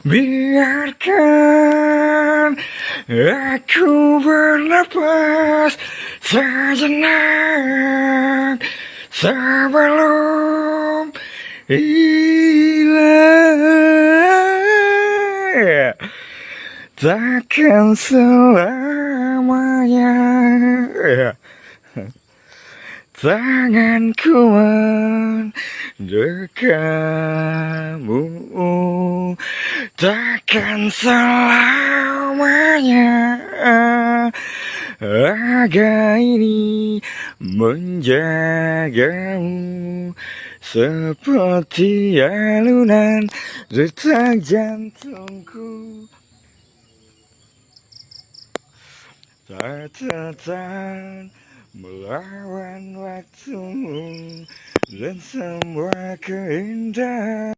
Biarkan aku bernapas sejenak sebelum hilang. Takkan selamanya tanganku mendekatmu, takkan selamanya raga ini menjagamu seperti alunan detak jantungku. Catatan melawan waktumu dan semua keindahan.